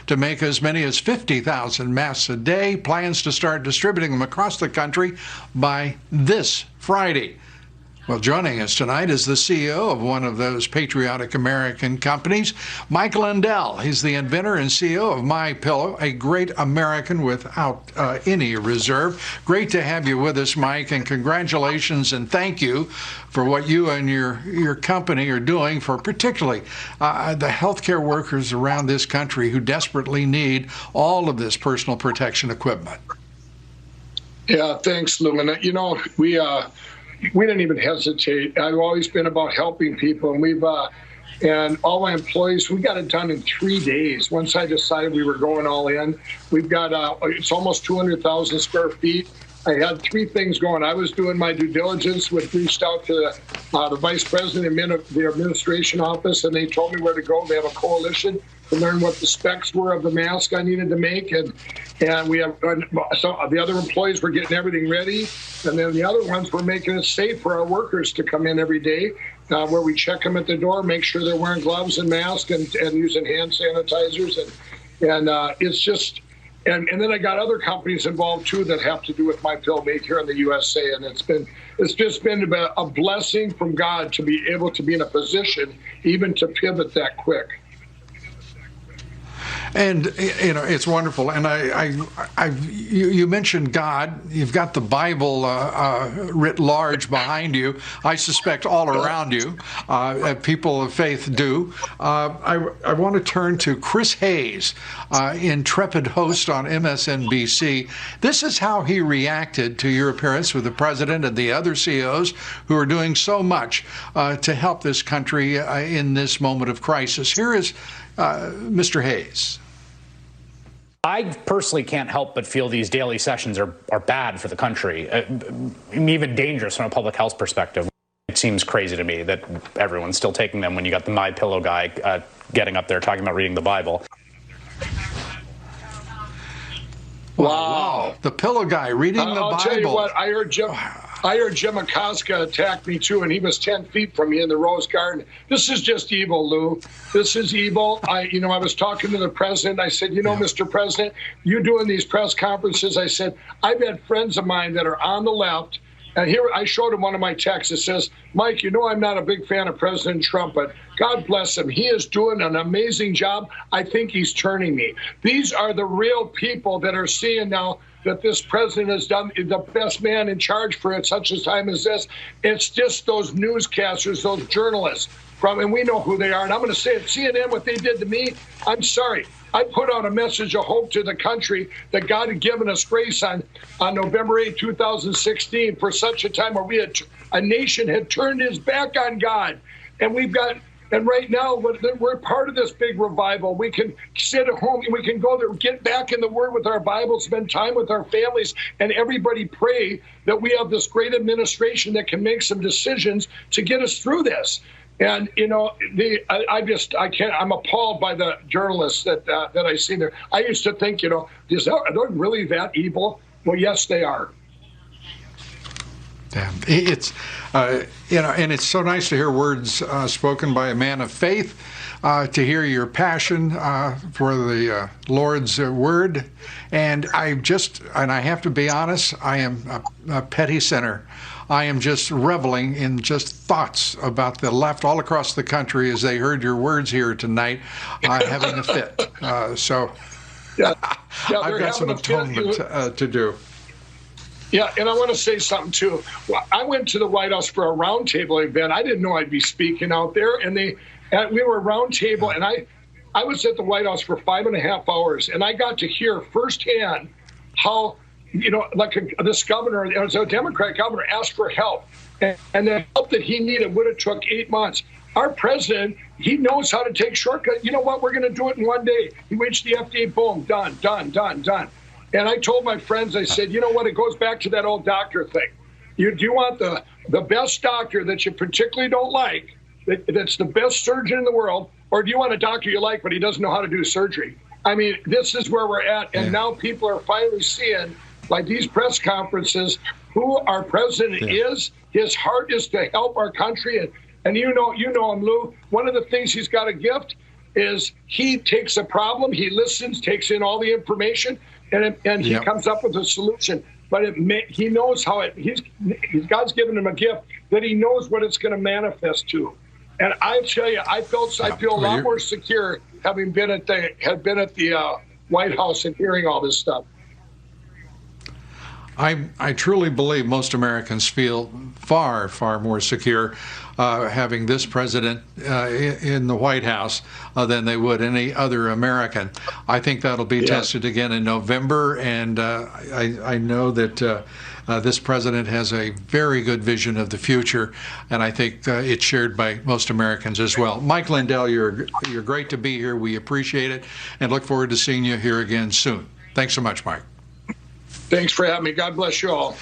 to make as many as 50,000 masks a day, plans to start distributing them across the country by this Friday. Well, joining us tonight is the CEO of one of those patriotic American companies, Mike Lindell. He's the inventor and CEO of MyPillow, a great American without any reserve. Great to have you with us, Mike, and congratulations and thank you for what you and your company are doing for particularly the healthcare workers around this country who desperately need all of this personal protection equipment. Yeah, thanks, Lou. And we didn't even hesitate. I've always been about helping people, and and all my employees, we got it done in 3 days. Once I decided we were going all in, we've got it's almost 200,000 square feet. I had 3 things going. I was doing my due diligence, reached out to the vice president of the administration office, and they told me where to go. They have a coalition to learn what the specs were of the mask I needed to make, and we have so the other employees were getting everything ready, and then the other ones were making it safe for our workers to come in every day, where we check them at the door, make sure they're wearing gloves and masks and using hand sanitizers, and it's just. And then I got other companies involved too that have to do with MyPillow made here in the USA, and it's just been a blessing from God to be able to be in a position even to pivot that quick. And it's wonderful. And you mentioned God. You've got the Bible writ large behind you. I suspect all around you, people of faith do. I want to turn to Chris Hayes, intrepid host on MSNBC. This is how he reacted to your appearance with the president and the other CEOs who are doing so much to help this country in this moment of crisis. Here is Mr. Hayes. I personally can't help but feel these daily sessions are bad for the country, even dangerous from a public health perspective. It seems crazy to me that everyone's still taking them when you got the MyPillow guy getting up there talking about reading the Bible. Wow. The pillow guy reading the Bible. I'll tell you what, I heard Jim Acosta attack me too, and he was 10 feet from me in the Rose Garden. This is just evil, Lou. This is evil. I was talking to the president. I said, Mr. President, you doing these press conferences. I said, I've had friends of mine that are on the left. And here I showed him one of my texts. It says, Mike, I'm not a big fan of President Trump, but God bless him. He is doing an amazing job. I think he's turning me. These are the real people that are seeing now that this president has done the best man in charge for such a time as this. It's just those newscasters, those journalists and we know who they are. And I'm going to say it, CNN, what they did to me, I'm sorry. I put out a message of hope to the country that God had given us grace on November 8, 2016 for such a time where a nation had turned his back on God. And right now, we're part of this big revival. We can sit at home, we can go there, get back in the Word with our Bible, spend time with our families, and everybody pray that we have this great administration that can make some decisions to get us through this. And, I can't, I'm appalled by the journalists that I see there. I used to think, are they really that evil? Well, yes, they are. Yeah, it's, and it's so nice to hear words spoken by a man of faith, to hear your passion for the Lord's word. And I have to be honest, I am a petty sinner. I am just reveling in just thoughts about the left all across the country as they heard your words here tonight, having a fit. Yeah, I've got some atonement to do. Yeah, and I want to say something, too. Well, I went to the White House for a roundtable event. I didn't know I'd be speaking out there, and we were a roundtable, and I was at the White House for 5.5 hours, and I got to hear firsthand how, this governor, it was a Democrat governor, asked for help, and the help that he needed would have took 8 months. Our president, he knows how to take shortcuts. You know what? We're going to do it in one day. He reached the FDA, boom, done. And I told my friends, I said, you know what? It goes back to that old doctor thing. Do you want the best doctor that you particularly don't like, that's the best surgeon in the world, or do you want a doctor you like, but he doesn't know how to do surgery? I mean, this is where we're at. And now people are finally seeing, like these press conferences, who our president is. His heart is to help our country. And you know him, Lou. One of the things he's got a gift, is he takes a problem, he listens, takes in all the information, and he comes up with a solution. But he knows how God's given him a gift that he knows what it's going to manifest to. And I tell you, I feel a lot more secure having been at the White House and hearing all this stuff. I truly believe most Americans feel far, far more secure having this president in the White House than they would any other American. I think that'll be tested again in November, and I know that this president has a very good vision of the future, and I think it's shared by most Americans as well. Mike Lindell, you're great to be here. We appreciate it, and look forward to seeing you here again soon. Thanks so much, Mike. Thanks for having me. God bless you all.